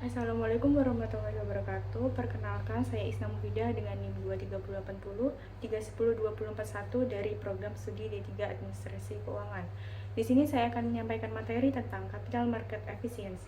Assalamualaikum warahmatullahi wabarakatuh. Perkenalkan, saya Isna Mufidah dengan NIM 23080 3102041 dari program studi D3 Administrasi Keuangan. Di sini saya akan menyampaikan materi tentang capital market efficiency.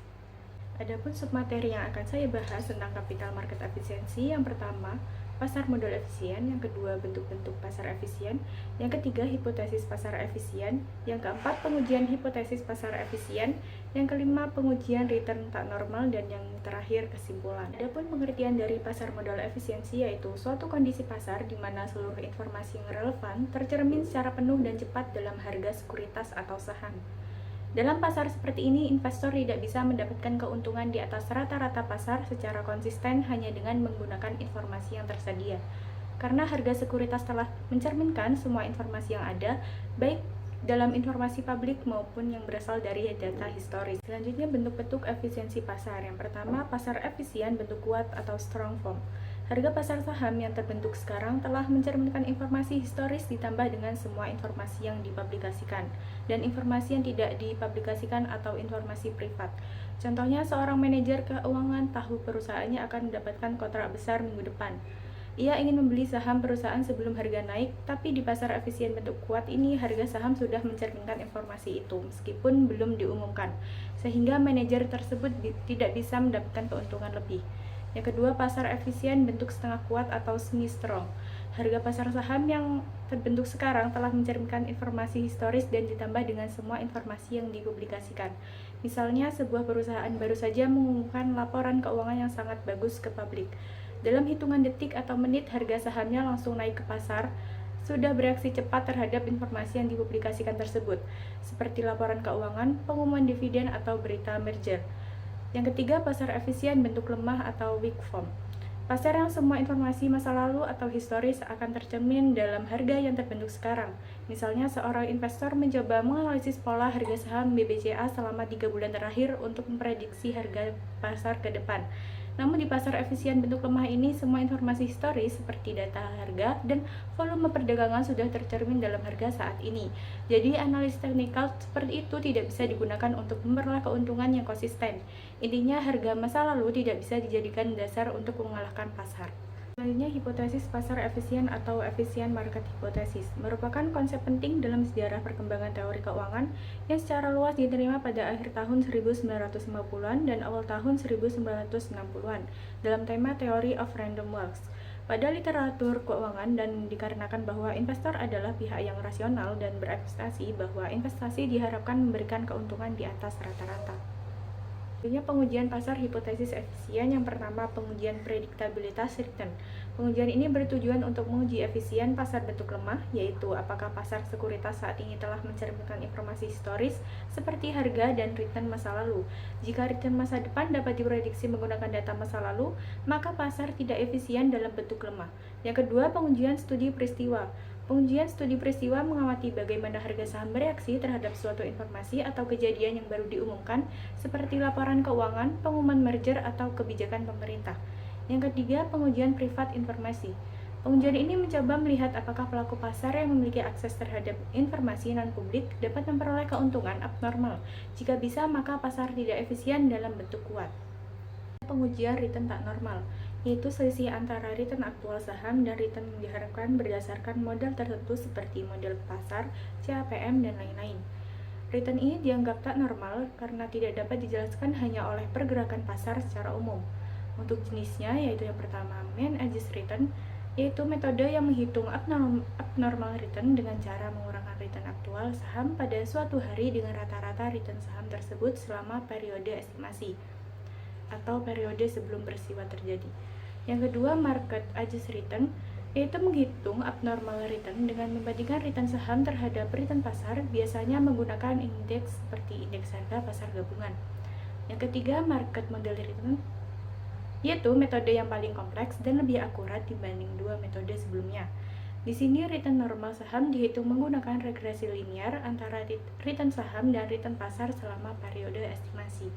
Adapun submateri yang akan saya bahas tentang capital market efficiency, yang pertama, pasar modal efisien, yang kedua, bentuk-bentuk pasar efisien, yang ketiga, hipotesis pasar efisien, yang keempat, pengujian hipotesis pasar efisien, yang kelima, pengujian return tak normal, dan yang terakhir, kesimpulan. Adapun pengertian dari pasar modal efisiensi yaitu suatu kondisi pasar di mana seluruh informasi yang relevan tercermin secara penuh dan cepat dalam harga sekuritas atau saham. Dalam pasar seperti ini, investor tidak bisa mendapatkan keuntungan di atas rata-rata pasar secara konsisten hanya dengan menggunakan informasi yang tersedia. Karena harga sekuritas telah mencerminkan semua informasi yang ada, baik dalam informasi publik maupun yang berasal dari data historis. Selanjutnya, bentuk-bentuk efisiensi pasar. Yang pertama, pasar efisien bentuk kuat atau strong form. Harga pasar saham yang terbentuk sekarang telah mencerminkan informasi historis ditambah dengan semua informasi yang dipublikasikan dan informasi yang tidak dipublikasikan atau informasi privat. Contohnya, seorang manajer keuangan tahu perusahaannya akan mendapatkan kontrak besar minggu depan. Ia ingin membeli saham perusahaan sebelum harga naik, tapi di pasar efisien bentuk kuat ini harga saham sudah mencerminkan informasi itu meskipun belum diumumkan, sehingga manajer tersebut tidak bisa mendapatkan keuntungan lebih. Yang kedua, pasar efisien bentuk setengah kuat atau semi strong. Harga pasar saham yang terbentuk sekarang telah mencerminkan informasi historis dan ditambah dengan semua informasi yang dipublikasikan. Misalnya, sebuah perusahaan baru saja mengumumkan laporan keuangan yang sangat bagus ke publik. Dalam hitungan detik atau menit, harga sahamnya langsung naik ke pasar, sudah bereaksi cepat terhadap informasi yang dipublikasikan tersebut, seperti laporan keuangan, pengumuman dividen, atau berita merger. Yang ketiga, pasar efisien bentuk lemah atau weak form. Pasar yang semua informasi masa lalu atau historis akan tercermin dalam harga yang terbentuk sekarang. Misalnya, seorang investor mencoba menganalisis pola harga saham BBCA selama 3 bulan terakhir untuk memprediksi harga pasar ke depan. Namun di pasar efisien bentuk lemah ini, semua informasi historis seperti data harga dan volume perdagangan sudah tercermin dalam harga saat ini. Jadi analis teknikal seperti itu tidak bisa digunakan untuk memperoleh keuntungan yang konsisten. Intinya, harga masa lalu tidak bisa dijadikan dasar untuk mengalahkan pasar. Selanjutnya, hipotesis pasar efisien atau efisien market hypothesis merupakan konsep penting dalam sejarah perkembangan teori keuangan yang secara luas diterima pada akhir tahun 1950-an dan awal tahun 1960-an dalam tema Theory of Random Walks. Pada literatur keuangan dan dikarenakan bahwa investor adalah pihak yang rasional dan berekspektasi bahwa investasi diharapkan memberikan keuntungan di atas rata-rata. Selanjutnya, pengujian pasar hipotesis efisien. Yang pertama, pengujian prediktabilitas return. Pengujian ini bertujuan untuk menguji efisien pasar bentuk lemah, yaitu apakah pasar sekuritas saat ini telah mencerminkan informasi historis seperti harga dan return masa lalu. Jika return masa depan dapat diprediksi menggunakan data masa lalu, maka pasar tidak efisien dalam bentuk lemah. Yang kedua, pengujian studi peristiwa. Pengujian studi peristiwa mengamati bagaimana harga saham bereaksi terhadap suatu informasi atau kejadian yang baru diumumkan, seperti laporan keuangan, pengumuman merger, atau kebijakan pemerintah. Yang ketiga, pengujian privat informasi. Pengujian ini mencoba melihat apakah pelaku pasar yang memiliki akses terhadap informasi non-publik dapat memperoleh keuntungan abnormal. Jika bisa, maka pasar tidak efisien dalam bentuk kuat. Pengujian return tak normal, yaitu selisih antara return aktual saham dan return yang diharapkan berdasarkan modal tertentu seperti model pasar, CAPM, dan lain-lain. Return ini dianggap tak normal karena tidak dapat dijelaskan hanya oleh pergerakan pasar secara umum. Untuk jenisnya, yaitu yang pertama, mean average return, yaitu metode yang menghitung abnormal return dengan cara mengurangkan return aktual saham pada suatu hari dengan rata-rata return saham tersebut selama periode estimasi atau periode sebelum peristiwa terjadi. Yang kedua, market adjusted return, yaitu menghitung abnormal return dengan membandingkan return saham terhadap return pasar, biasanya menggunakan indeks seperti indeks harga pasar gabungan. Yang ketiga, market model return, yaitu metode yang paling kompleks dan lebih akurat dibanding dua metode sebelumnya. Di sini return normal saham dihitung menggunakan regresi linear antara return saham dan return pasar selama periode estimasi.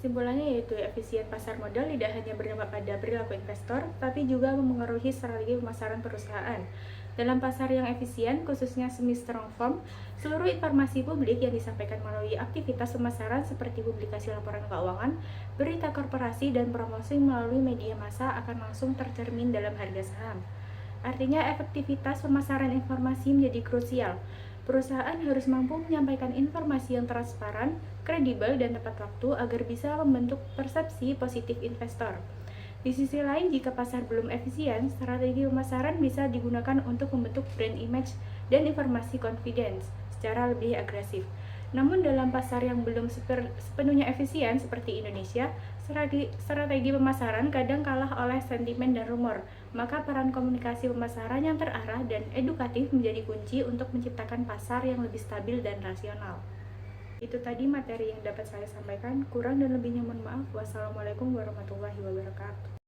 Kesimpulannya yaitu efisien pasar modal tidak hanya berdampak pada perilaku investor, tapi juga memengaruhi strategi pemasaran perusahaan. Dalam pasar yang efisien, khususnya semi strong form, seluruh informasi publik yang disampaikan melalui aktivitas pemasaran seperti publikasi laporan keuangan, berita korporasi, dan promosi melalui media massa akan langsung tercermin dalam harga saham. Artinya, efektivitas pemasaran informasi menjadi krusial. Perusahaan harus mampu menyampaikan informasi yang transparan, kredibel, dan tepat waktu agar bisa membentuk persepsi positif investor. Di sisi lain, jika pasar belum efisien, strategi pemasaran bisa digunakan untuk membentuk brand image dan informasi confidence secara lebih agresif. Namun dalam pasar yang belum sepenuhnya efisien seperti Indonesia, strategi pemasaran kadang kalah oleh sentimen dan rumor. Maka peran komunikasi pemasaran yang terarah dan edukatif menjadi kunci untuk menciptakan pasar yang lebih stabil dan rasional. Itu tadi materi yang dapat saya sampaikan. Kurang dan lebihnya mohon maaf. Wassalamualaikum warahmatullahi wabarakatuh.